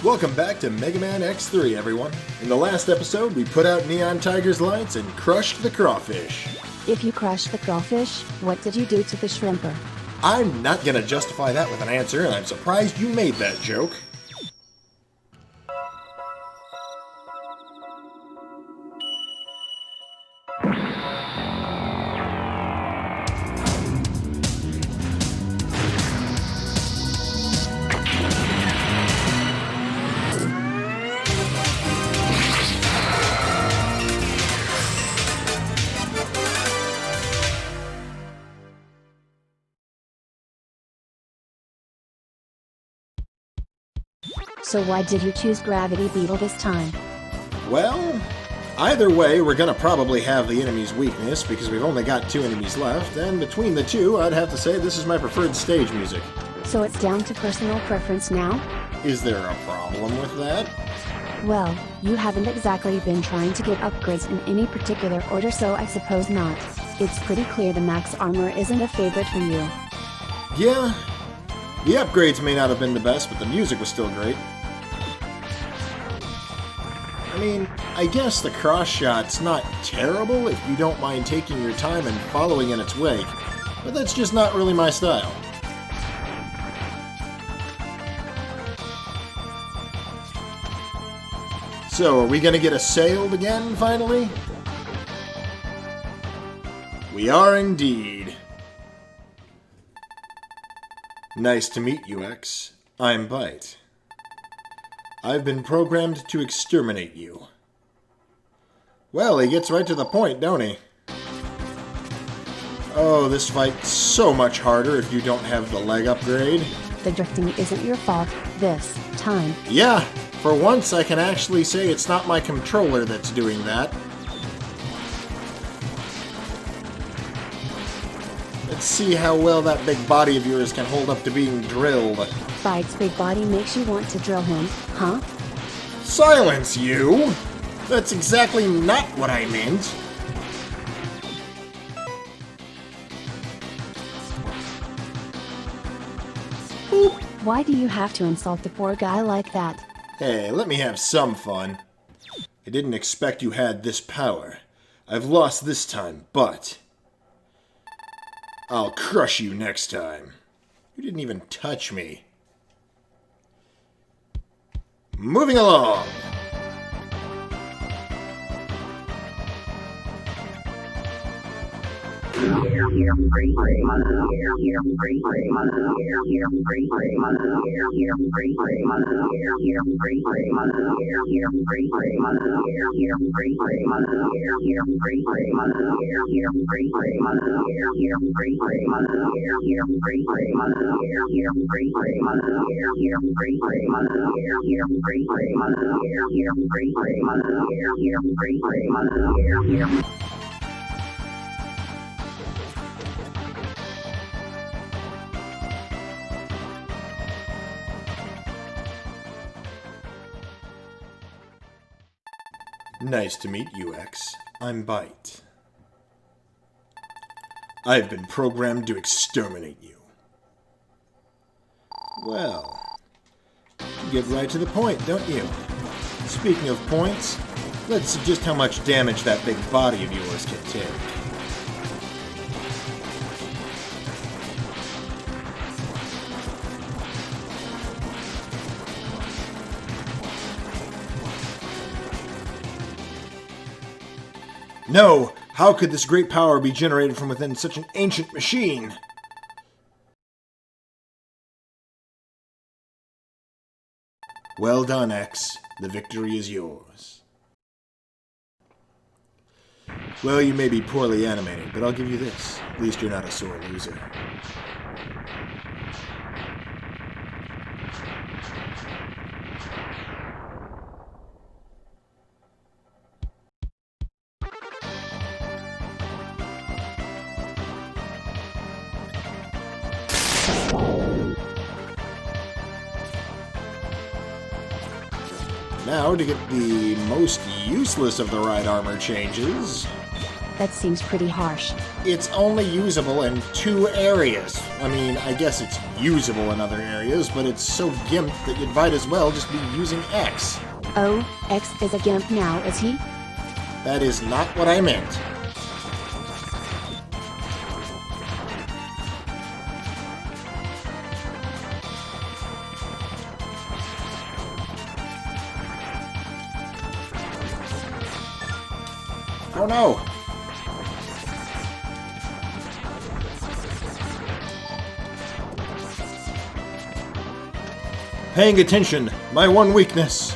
Welcome back to Megaman X3, everyone. In the last episode, we put out Neon Tiger's lights and crushed the crawfish. If you crushed the crawfish, what did you do to the shrimper? I'm not gonna justify that with an answer, and I'm surprised you made that joke. So why did you choose Gravity Beetle this time? Well, either way, we're gonna probably have the enemy's weakness, because we've only got 2 enemies left, and between the two, I'd have to say this is my preferred stage music. So it's down to personal preference now? Is there a problem with that? Well, you haven't exactly been trying to get upgrades in any particular order, so I suppose not. It's pretty clear the max armor isn't a favorite for you. Yeah, the upgrades may not have been the best, but the music was still great. I mean, I guess the cross shot's not terrible if you don't mind taking your time and following in its wake, but that's just not really my style. So, are we gonna get assailed again, finally? We are indeed. Nice to meet you, X. I'm Bite. I've been programmed to exterminate you. Well, he gets right to the point, don't he? Oh, this fight's so much harder if you don't have the leg upgrade. The drifting isn't your fault this time. Yeah, for once I can actually say it's not my controller that's doing that. Let's see how well that big body of yours can hold up to being drilled. Bite's big body makes you want to drill him, huh? Silence, you! That's exactly not what I meant. Boop. Why do you have to insult the poor guy like that? Hey, let me have some fun. I didn't expect you had this power. I've lost this time, but I'll crush you next time. You didn't even touch me. Moving along. Nice to meet you, X. I'm Bite. I've been programmed to exterminate you. Well, you get right to the point, don't you? Speaking of points, let's see just how much damage that big body of yours can take. No! How could this great power be generated from within such an ancient machine? Well done, X. The victory is yours. Well, you may be poorly animated, but I'll give you this. At least you're not a sore loser. Now, to get the most useless of the ride armor changes, That seems pretty harsh. It's only usable in 2 areas. I mean, I guess it's usable in other areas, but it's so gimped that you'd might as well just be using X. Oh, X is a gimp now, is he? That is not what I meant. Oh no! Paying attention, my one weakness.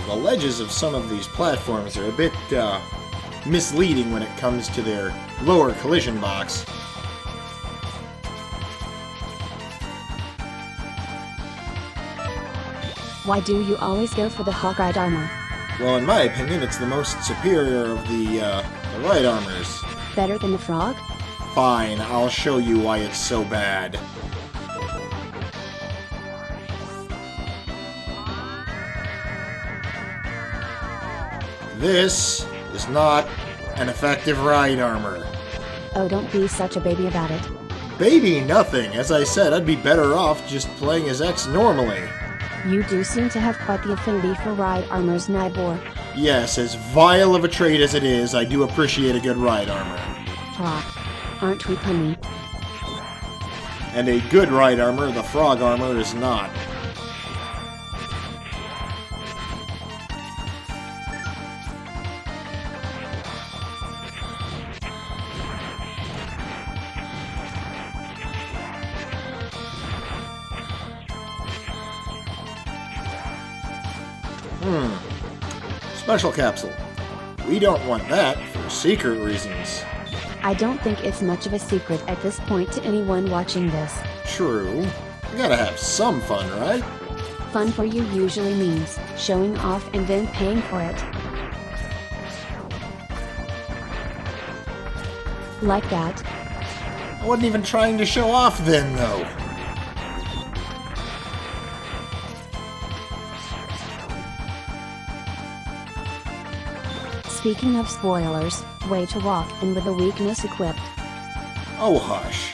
The ledges of some of these platforms are a bit misleading when it comes to their lower collision box. Why do you always go for the Hawkeye armor? Well, in my opinion, it's the most superior of the light armors. Better than the frog? Fine, I'll show you why it's so bad. This is not an effective ride armor. Oh, don't be such a baby about it. Baby nothing. As I said, I'd be better off just playing as X normally. You do seem to have quite the affinity for ride armors, Nibor. Yes, as vile of a trait as it is, I do appreciate a good ride armor. Ah, aren't we punny? And a good ride armor, the frog armor, is not. Special capsule. We don't want that for secret reasons. I don't think it's much of a secret at this point to anyone watching this. True. You gotta have some fun, right? Fun for you usually means showing off and then paying for it. Like that. I wasn't even trying to show off then, though. Speaking of spoilers, way to walk in with a weakness equipped. Oh, hush.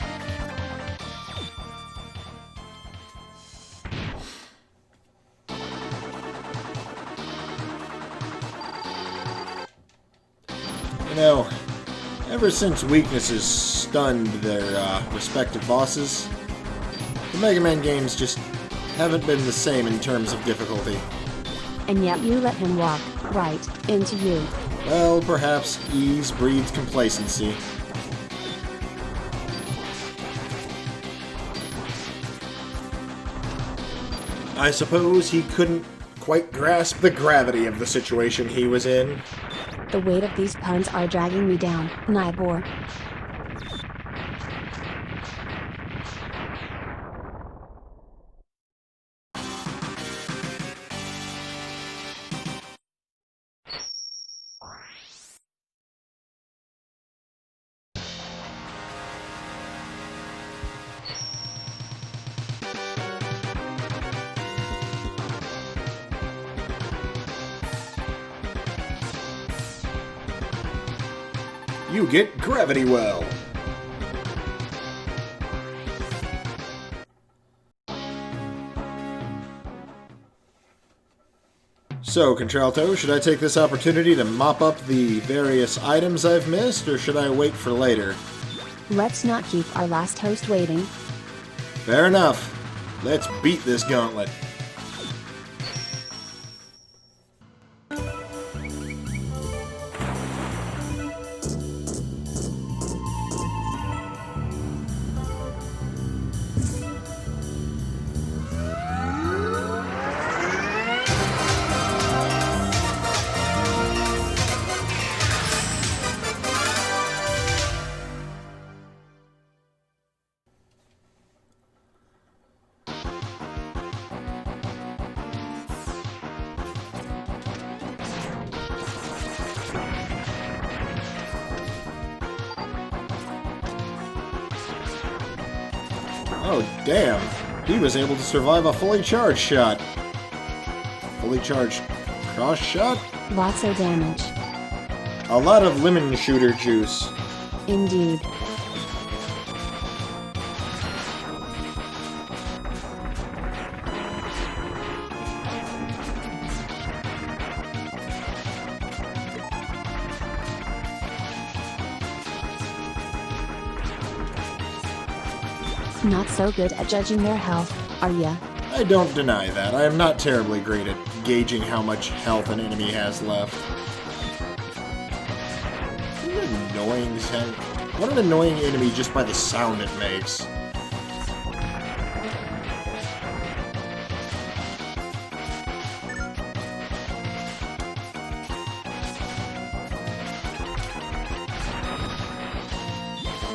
You know, ever since weaknesses stunned their respective bosses, the Mega Man games just haven't been the same in terms of difficulty. And yet you let him walk right into you. Well, perhaps ease breeds complacency. I suppose he couldn't quite grasp the gravity of the situation he was in. The weight of these puns are dragging me down, Nibor. You get Gravity Well. So, Contralto, should I take this opportunity to mop up the various items I've missed, or should I wait for later? Let's not keep our last host waiting. Fair enough. Let's beat this gauntlet. Oh, damn. He was able to survive a fully charged shot. Fully charged cross shot? Lots of damage. A lot of lemon shooter juice. Indeed. Not so good at judging their health, are ya? I don't deny that. I am not terribly great at gauging how much health an enemy has left. What an annoying enemy just by the sound it makes.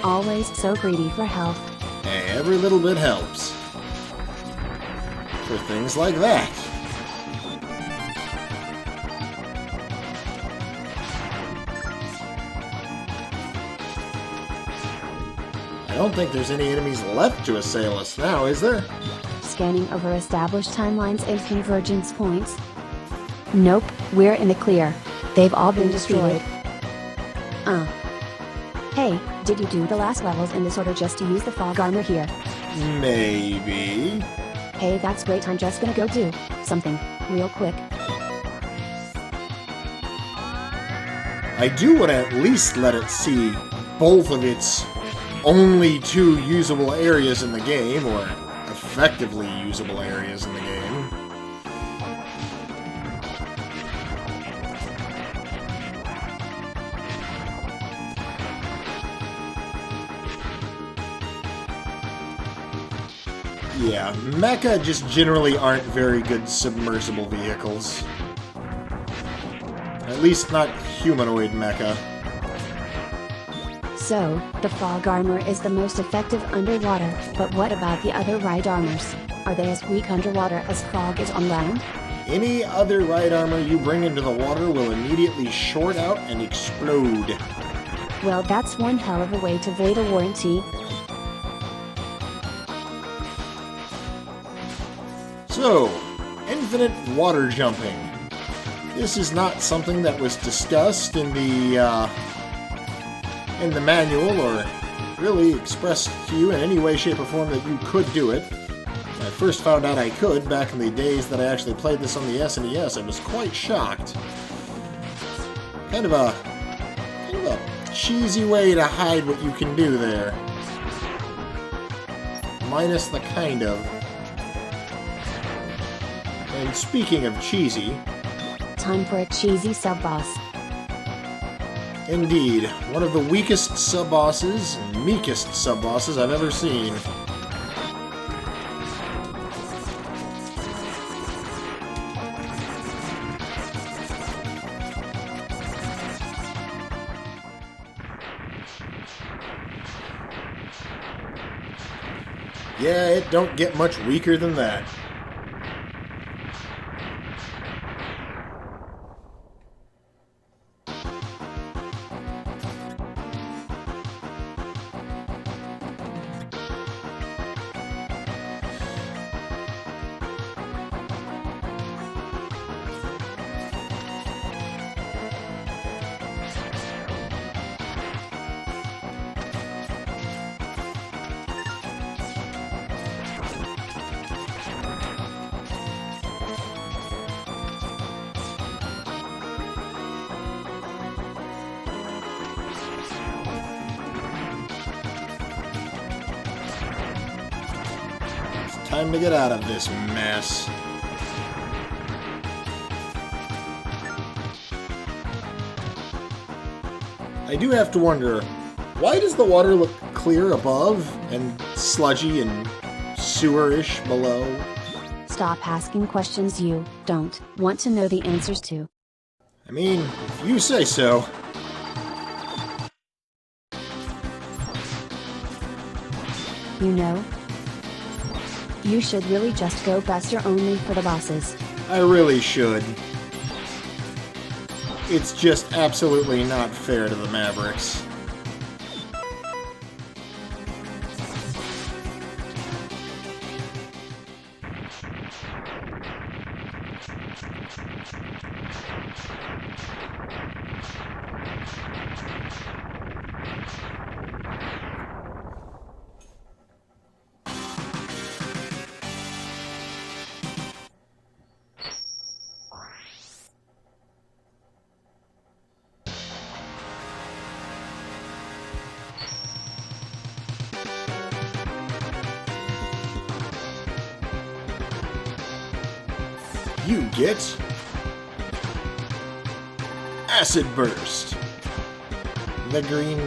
Always so greedy for health. Hey, every little bit helps. For things like that. I don't think there's any enemies left to assail us now, is there? Scanning over established timelines and convergence points. Nope, we're in the clear. They've all been destroyed. Hey, did you do the last levels in this order just to use the fog armor here? Maybe. Hey, that's great. I'm just gonna go do something real quick. I do want to at least let it see both of its only 2 usable areas in the game, or effectively usable areas in the game. Yeah, mecha just generally aren't very good submersible vehicles. At least not humanoid mecha. So, the fog armor is the most effective underwater, but what about the other ride armors? Are they as weak underwater as fog is on land? Any other ride armor you bring into the water will immediately short out and explode. Well, that's one hell of a way to void a warranty. So, infinite water jumping. This is not something that was discussed in the manual, or really expressed to you in any way, shape, or form that you could do it. When I first found out I could, back in the days that I actually played this on the SNES, I was quite shocked. Kind of a cheesy way to hide what you can do there. Minus the kind of. And speaking of cheesy... Time for a cheesy sub-boss. Indeed, one of the weakest sub-bosses and meekest sub-bosses I've ever seen. Yeah, it don't get much weaker than that. Time to get out of this mess. I do have to wonder, why does the water look clear above and sludgy and sewer-ish below? Stop asking questions you don't want to know the answers to. I mean, if you say so. You know, you should really just go buster only for the bosses. I really should. It's just absolutely not fair to the Mavericks. You get Acid Burst. The green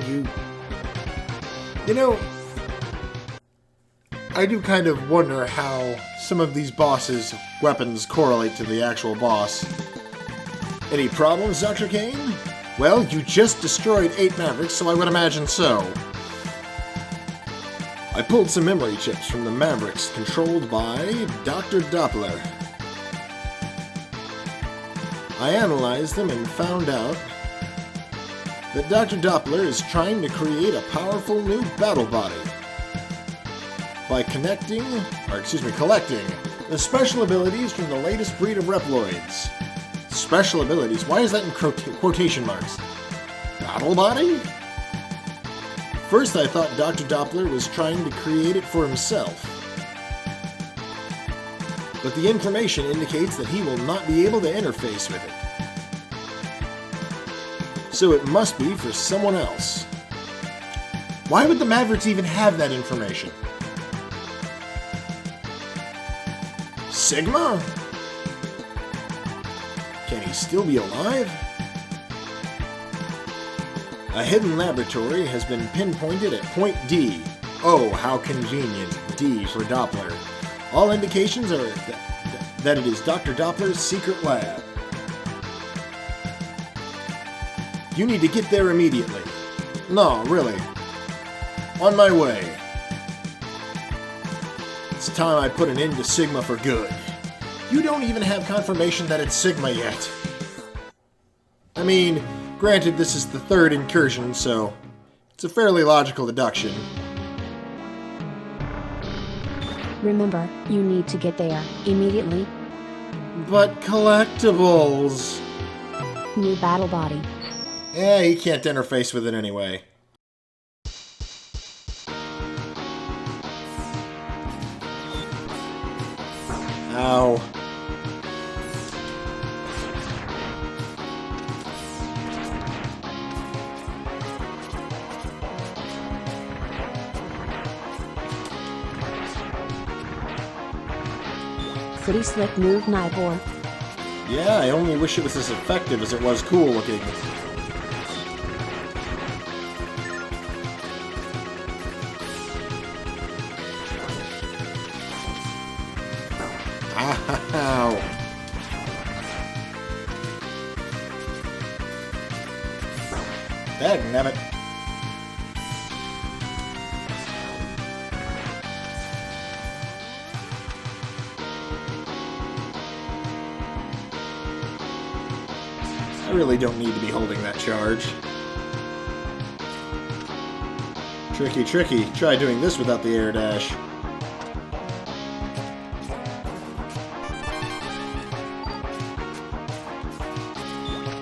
You know, I do kind of wonder how some of these bosses' weapons correlate to the actual boss. Any problems, Dr. Kane? Well, you just destroyed 8 Mavericks, so I would imagine so. I pulled some memory chips from the Mavericks controlled by Dr. Doppler. I analyzed them and found out that Dr. Doppler is trying to create a powerful new battle body by collecting the special abilities from the latest breed of Reploids. Special abilities? Why is that in quotation marks? Battle body? First I thought Dr. Doppler was trying to create it for himself. But the information indicates that he will not be able to interface with it. So it must be for someone else. Why would the Mavericks even have that information? Sigma? Can he still be alive? A hidden laboratory has been pinpointed at Point D. Oh, how convenient. D for Doppler. All indications are that it is Dr. Doppler's secret lab. You need to get there immediately. No, really. On my way. It's time I put an end to Sigma for good. You don't even have confirmation that it's Sigma yet. I mean, granted this is the 3rd incursion, so it's a fairly logical deduction. Remember, you need to get there immediately. But collectibles! New battle body. He can't interface with it anyway. Ow. Pretty slick move, Nibor. Yeah, I only wish it was as effective as it was cool looking. Ow. Dagnabbit. I really don't need to be holding that charge. Tricky, tricky. Try doing this without the air dash.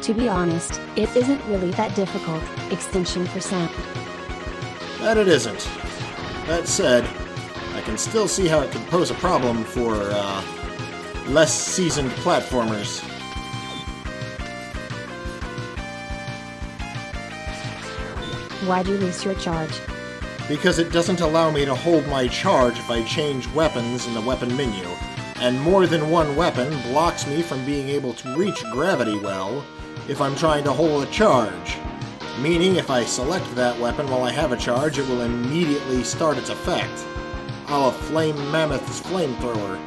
To be honest, it isn't really that difficult. Extension for sound. That it isn't. That said, I can still see how it could pose a problem for, less seasoned platformers. Why'd you lose your charge? Because it doesn't allow me to hold my charge if I change weapons in the weapon menu, and more than one weapon blocks me from being able to reach gravity well if I'm trying to hold a charge. Meaning if I select that weapon while I have a charge, it will immediately start its effect. A la Flame Mammoth's flamethrower.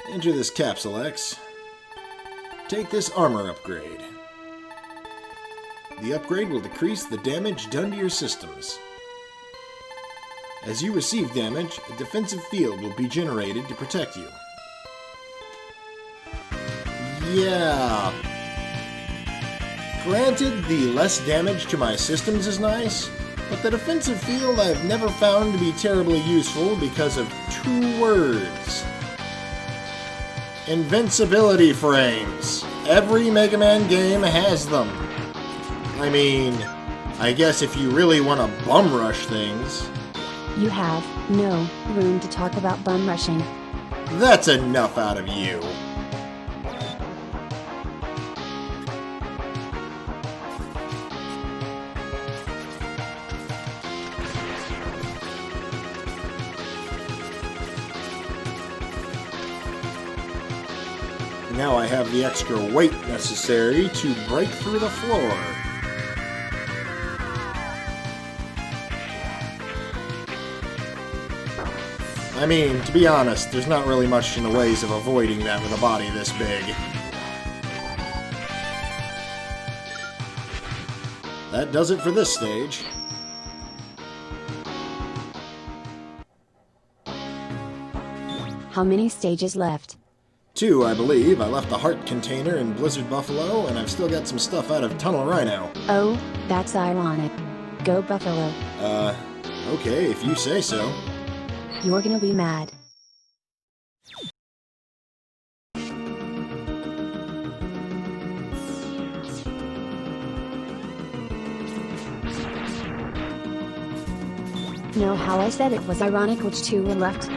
Enter this capsule, X. Take this armor upgrade. The upgrade will decrease the damage done to your systems. As you receive damage, a defensive field will be generated to protect you. Yeah. Granted, the less damage to my systems is nice, But the defensive field I've never found to be terribly useful because of 2 words. Invincibility frames. Every Mega Man game has them. I mean, I guess if you really want to bum rush things. You have no room to talk about bum rushing. That's enough out of you. Now I have the extra weight necessary to break through the floor. I mean, to be honest, there's not really much in the ways of avoiding that with a body this big. That does it for this stage. How many stages left? 2, I believe. I left the heart container in Blizzard Buffalo, and I've still got some stuff out of Tunnel Rhino. Oh, that's ironic. Go Buffalo. Okay, if you say so. You're gonna be mad. Know how I said it was ironic which 2 were left?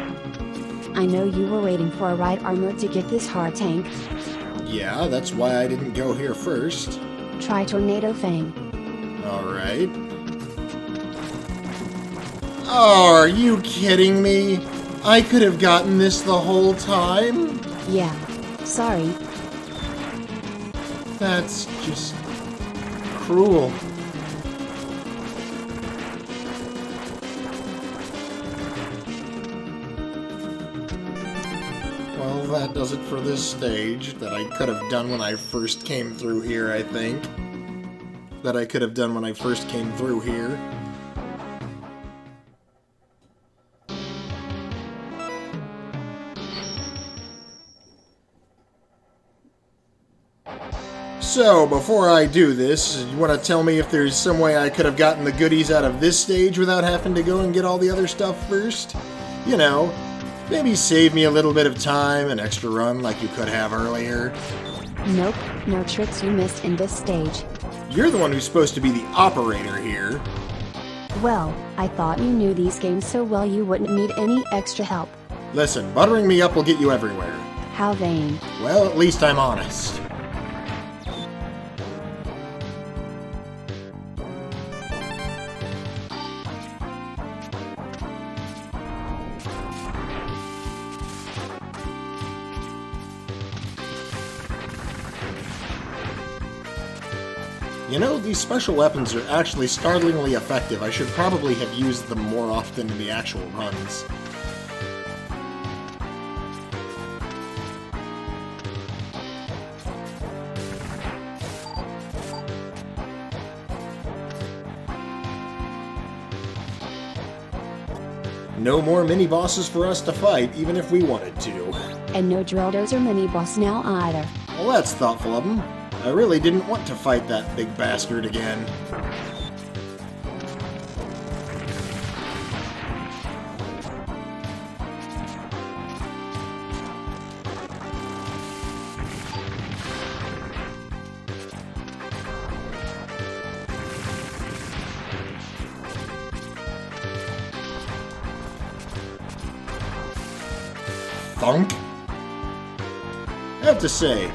I know you were waiting for a right armor to get this hard tank. Yeah, that's why I didn't go here first. Try Tornado Fang. Alright. Oh, are you kidding me? I could have gotten this the whole time? Yeah. Sorry. That's just cruel. Well, that does it for this stage that I could have done when I first came through here, I think. That I could have done when I first came through here. So, before I do this, you want to tell me if there's some way I could have gotten the goodies out of this stage without having to go and get all the other stuff first? You know, maybe save me a little bit of time, an extra run like you could have earlier. Nope, no tricks you missed in this stage. You're the one who's supposed to be the operator here. Well, I thought you knew these games so well you wouldn't need any extra help. Listen, buttering me up will get you everywhere. How vain. Well, at least I'm honest. You know, these special weapons are actually startlingly effective. I should probably have used them more often in the actual runs. No more mini-bosses for us to fight, even if we wanted to. And no Drilldozer mini-boss now either. Well, that's thoughtful of them. I really didn't want to fight that big bastard again. Thunk? I have to say,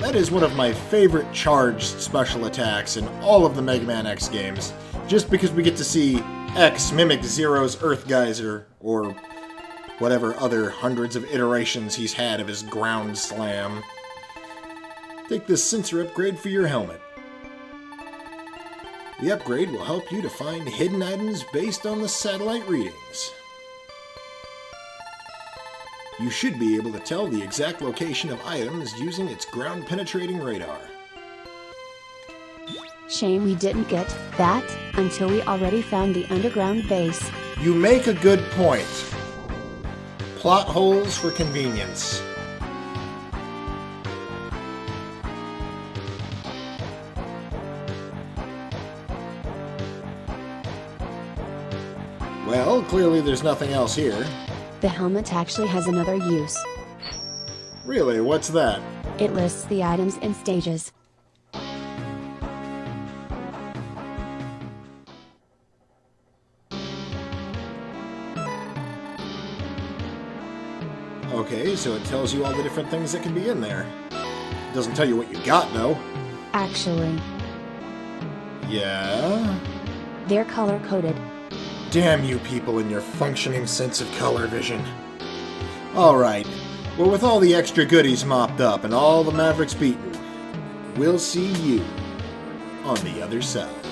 that is one of my favorite charged special attacks in all of the Mega Man X games, just because we get to see X mimic Zero's Earth Geyser, or whatever other hundreds of iterations he's had of his ground slam. Take this sensor upgrade for your helmet. The upgrade will help you to find hidden items based on the satellite readings. You should be able to tell the exact location of items using its ground-penetrating radar. Shame we didn't get that until we already found the underground base. You make a good point. Plot holes for convenience. Well, clearly there's nothing else here. The helmet actually has another use. Really, what's that? It lists the items in stages. Okay, so it tells you all the different things that can be in there. It doesn't tell you what you got, though. Actually, Yeah? they're color-coded. Damn you people and your functioning sense of color vision. Alright, well with all the extra goodies mopped up and all the Mavericks beaten, we'll see you on the other side.